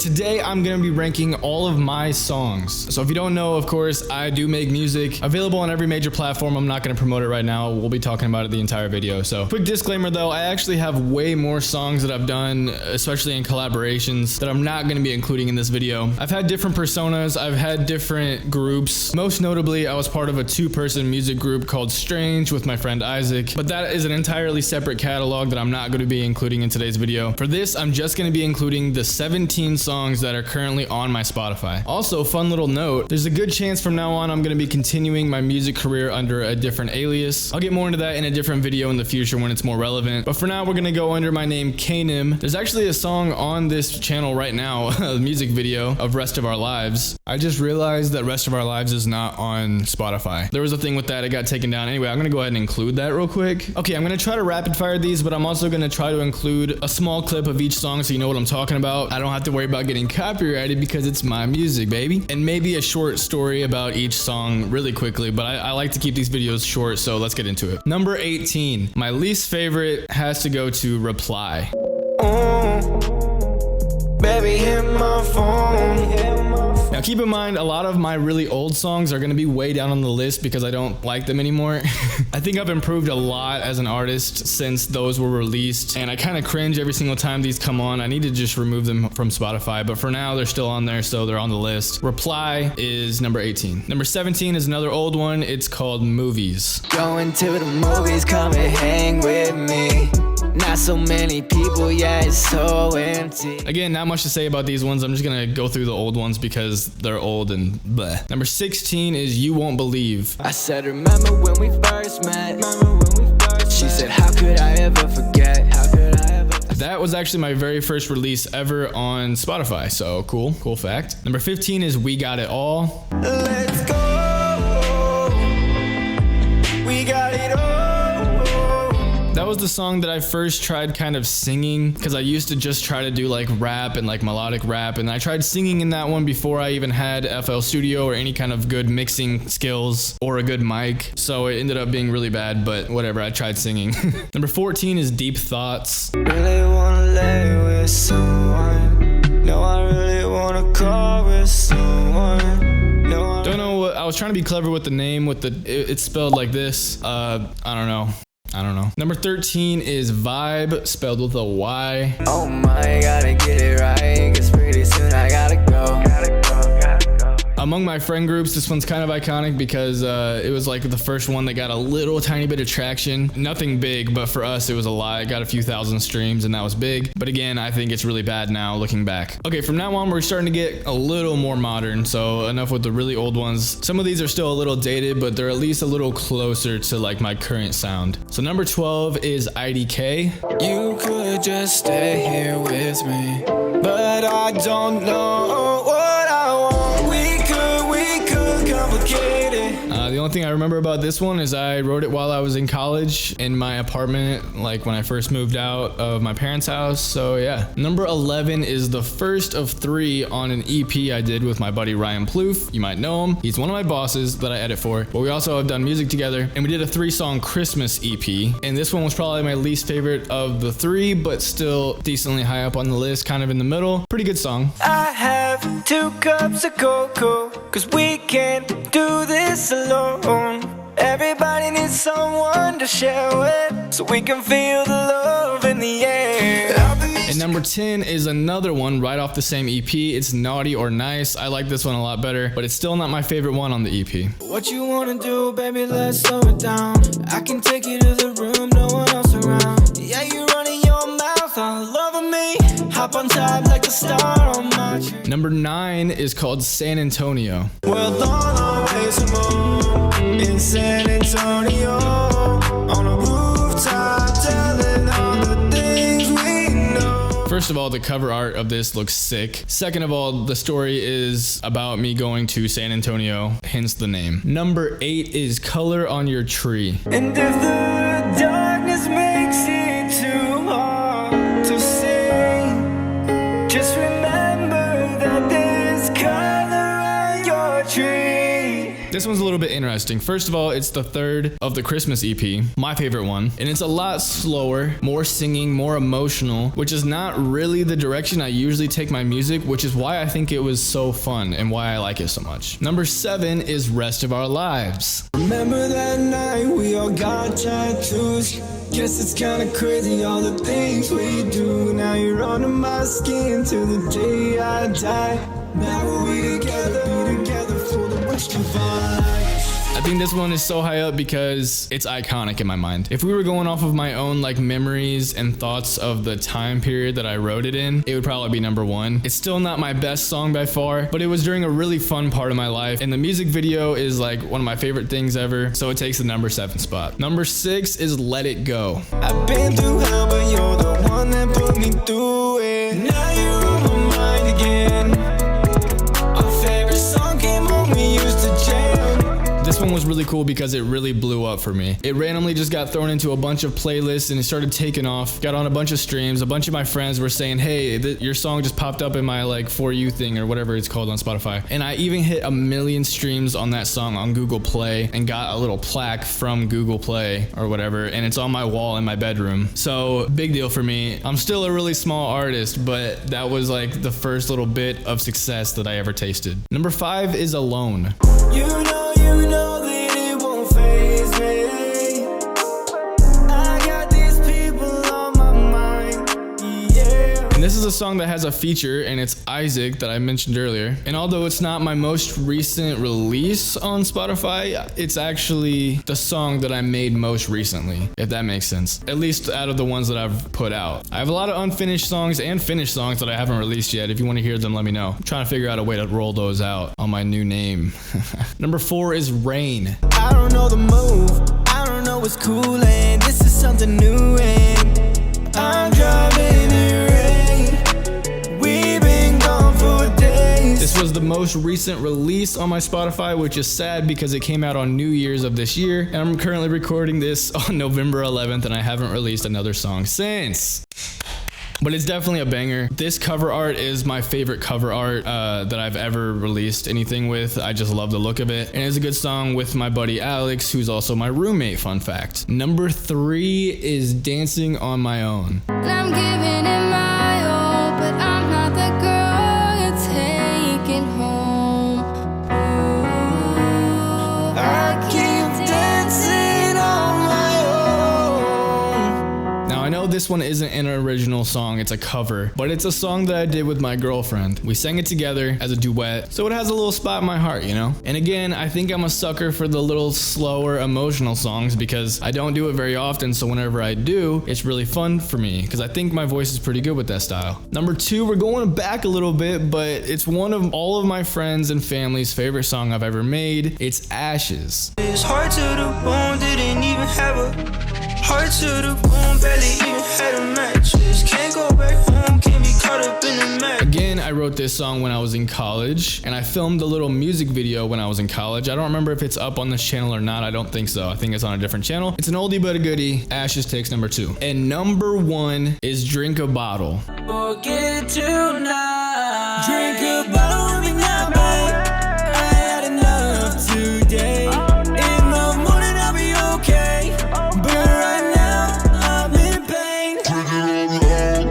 Today I'm going to be ranking all of my songs. So if you don't know, of course, I do make music available on every major platform. I'm not going to promote it right now. We'll be talking about it the entire video. So quick disclaimer though, I actually have way more songs that I've done, especially in collaborations, that I'm not going to be including in this video. I've had different personas. I've had different groups. Most notably, I was part of a 2-person music group called Strange with my friend Isaac, but that is an entirely separate catalog that I'm not going to be including in today's video. For this, I'm just going to be including the 17 songs that are currently on my Spotify. Also, fun little note, there's a good chance from now on I'm going to be continuing my music career under a different alias. I'll get more into that in a different video in the future when it's more relevant, but for now we're going to go under my name Kaynim. There's actually a song on this channel right now, a music video of Rest of Our Lives. I just realized that Rest of Our Lives is not on Spotify. There was a thing with that, it got taken down. Anyway, I'm going to go ahead and include that real quick. Okay, I'm going to try to rapid fire these, but I'm also going to try to include a small clip of each song so you know what I'm talking about. I don't have to worry about getting copyrighted because it's my music, baby. And maybe a short story about each song really quickly, but I like to keep these videos short, so let's get into it. Number 18, my least favorite has to go to Reply. Baby, hit my phone. Now keep in mind, a lot of my really old songs are gonna be way down on the list because I don't like them anymore. I think I've improved a lot as an artist since those were released, and I kind of cringe every single time these come on. I need to just remove them from Spotify, but for now they're still on there, so they're on the list. Reply is number 18. Number 17 is another old one. It's called Movies. Going to the movies, come and hang with me. Not so many people, yeah, it's so empty. Again, not much to say about these ones. I'm just gonna go through the old ones because they're old and bleh. Number 16 is You Won't Believe. I said, remember when we first met? She said, how could I ever forget? How could I ever? That was actually my very first release ever on Spotify, so cool fact. Number 15 is We Got It All. Let's go. We got it all. That was the song that I first tried kind of singing, because I used to just try to do like rap and like melodic rap, and I tried singing in that one before I even had FL Studio or any kind of good mixing skills or a good mic, so it ended up being really bad, but whatever, I tried singing. Number 14 is Deep Thoughts. Really wanna lay with someone. No, I really wanna call with someone. No, Don't know what, I was trying to be clever with the name, it's spelled like this. I don't know. Number 13 is Vibe, spelled with a Y. oh my, gotta get it right, 'cause pretty soon I gotta go. Among my friend groups, this one's kind of iconic because it was like the first one that got a little tiny bit of traction. Nothing big, but for us it was a lot. It got a few thousand streams and that was big. But again, I think it's really bad now looking back. Okay, from now on we're starting to get a little more modern, so enough with the really old ones. Some of these are still a little dated, but they're at least a little closer to like my current sound. So number 12 is IDK. You could just stay here with me, but I don't know what I want. We could complicate it. The only thing I remember about this one is I wrote it while I was in college in my apartment, like when I first moved out of my parents' house. So yeah. Number 11 is the first of 3 on an EP I did with my buddy Ryan Plouffe. You might know him. He's one of my bosses that I edit for, but we also have done music together, and we did a 3-song Christmas EP. And this one was probably my least favorite of the 3, but still decently high up on the list, kind of in the middle. Pretty good song. I have 2 cups of cocoa, 'cause we can't do this alone. Everybody needs someone to share with, so we can feel the love in the air. And number 10 is another one right off the same EP. It's Naughty or Nice. I like this one a lot better, but it's still not my favorite one on the EP. What you wanna do, baby, let's slow it down. I can take you to the room, no one else around. Yeah, you running your mouth all over me. Hop on top like a star on my tree. Number 9 is called San Antonio. We're on our way to move in San Antonio, on a rooftop, telling all the things we know. First of all, the cover art of this looks sick. Second of all, the story is about me going to San Antonio, hence the name. Number 8 is Color on Your Tree. And if the darkness makes it too hard to sing, just remember that there's color on your tree. This one's a little bit interesting. First of all, it's the third of the Christmas EP, my favorite one, and it's a lot slower, more singing, more emotional, which is not really the direction I usually take my music, which is why I think it was so fun and why I like it so much. Number 7 is Rest of Our Lives. Remember that night we all got tattoos. Guess it's kinda crazy all the things we do. Now you're under my skin till the day I die. Now we'll be together for the rest of our lives. I think this one is so high up because it's iconic in my mind. If we were going off of my own like memories and thoughts of the time period that I wrote it in, it would probably be number 1. It's still not my best song by far, but it was during a really fun part of my life, and the music video is like one of my favorite things ever, so it takes the number 7 spot. Number 6 is Let It Go. I've been through hell, but you're the one that put me through it. Now you're on my mind again. Our favorite song came on, we used to jam. This one was really cool because it really blew up for me. It randomly just got thrown into a bunch of playlists and it started taking off. Got on a bunch of streams. A bunch of my friends were saying, hey, your song just popped up in my like For You thing or whatever it's called on Spotify. And I even hit 1 million streams on that song on Google Play and got a little plaque from Google Play or whatever. And it's on my wall in my bedroom. So big deal for me. I'm still a really small artist, but that was like the first little bit of success that I ever tasted. Number 5 is Alone. You know that it won't faze me. I got these people on my mind, yeah. And this is a song that has a feature, and it's Isaac that I mentioned earlier. And although it's not my most recent release on Spotify, it's actually the song that I made most recently, if that makes sense. At least out of the ones that I've put out. I have a lot of unfinished songs and finished songs that I haven't released yet. If you want to hear them, let me know. I'm trying to figure out a way to roll those out on my new name. Number 4 is Rain. I don't know the move, I don't know what's cool, and this is something new, and I'm driving in rain. We've been gone for days. This was the most recent release on my Spotify, which is sad because it came out on New Year's of this year, and I'm currently recording this on November 11th, and I haven't released another song since. But it's definitely a banger. This cover art is my favorite cover art that I've ever released anything with. I just love the look of it. And it's a good song with my buddy Alex, who's also my roommate, fun fact. Number 3 is Dancing on My Own. And I'm giving it my all, but I'm not the girl you're taking home. Ooh, I keep dancing on my own. Now I know this one isn't an original song, it's a cover, but it's a song that I did with my girlfriend. We sang it together as a duet, so it has a little spot in my heart, you know? And again, I think I'm a sucker for the little slower emotional songs because I don't do it very often, so whenever I do, it's really fun for me because I think my voice is pretty good with that style. Number 2, we're going back a little bit, but it's one of all of my friends and family's favorite song I've ever made. It's Ashes. It's hard to the bone, didn't even have a heart to the bone, barely even had a mattress. Can't go back home, can't be caught up in the match. Again, I wrote this song when I was in college, and I filmed a little music video when I was in college. I don't remember if it's up on this channel or not. I don't think so. I think it's on a different channel. It's an oldie but a goodie. Ashes takes number 2. And number 1 is Drink a Bottle. Forget tonight. Drink a bottle with me now, babe. I had enough today. In the morning I'll be okay, but right now I'm in pain. Yeah,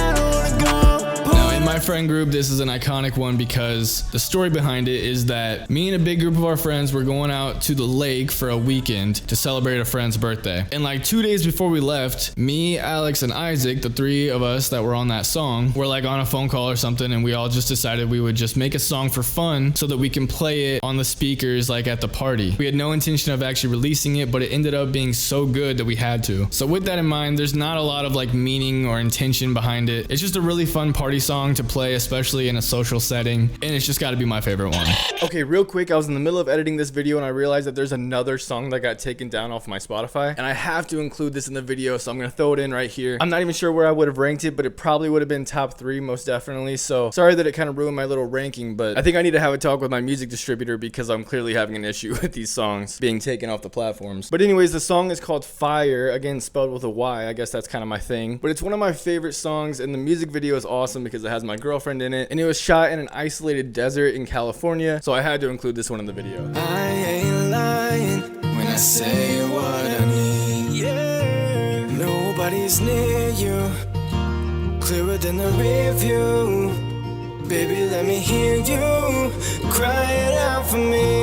I don't wanna go. Now, in my friend group, this is an iconic one because the story behind it is that me and a big group of our friends were going out to the lake for a weekend to celebrate a friend's birthday. And like 2 days before we left, me, Alex, and Isaac, the 3 of us that were on that song, were like on a phone call or something, and we all just decided we would just make a song for fun so that we can play it on the speakers like at the party. We had no intention of actually releasing it, but it ended up being so good that we had to. So with that in mind, there's not a lot of like meaning or intention behind it. It's just a really fun party song to play, especially in a social setting, and it's just got to be my favorite one. Okay, real quick, I was in the middle of editing this video and I realized that there's another song that got taken down off my Spotify, and I have to include this in the video, so I'm gonna throw it in right here. I'm not even sure where I would have ranked it, but it probably would have been top 3 most definitely, so sorry that it kind of ruined my little ranking, but I think I need to have a talk with my music distributor because I'm clearly having an issue with these songs being taken off the platforms. But anyways, the song is called Fire, again spelled with a Y. I guess that's kind of my thing, but it's one of my favorite songs, and the music video is awesome because it has my girl girlfriend in it, and it was shot in an isolated desert in California, so I had to include this one in the video. I ain't lying when I say what I mean. Yeah. Nobody's near you, clearer than the rear view. Baby, let me hear you crying out for me.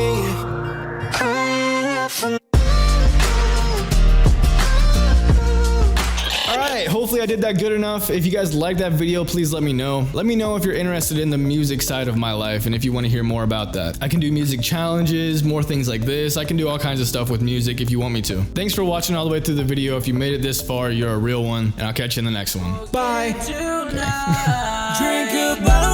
Alright, hopefully I did that good enough. If you guys like that video, please let me know. Let me know if you're interested in the music side of my life and if you want to hear more about that. I can do music challenges, more things like this. I can do all kinds of stuff with music if you want me to. Thanks for watching all the way through the video. If you made it this far, you're a real one, and I'll catch you in the next one. Bye! Drink about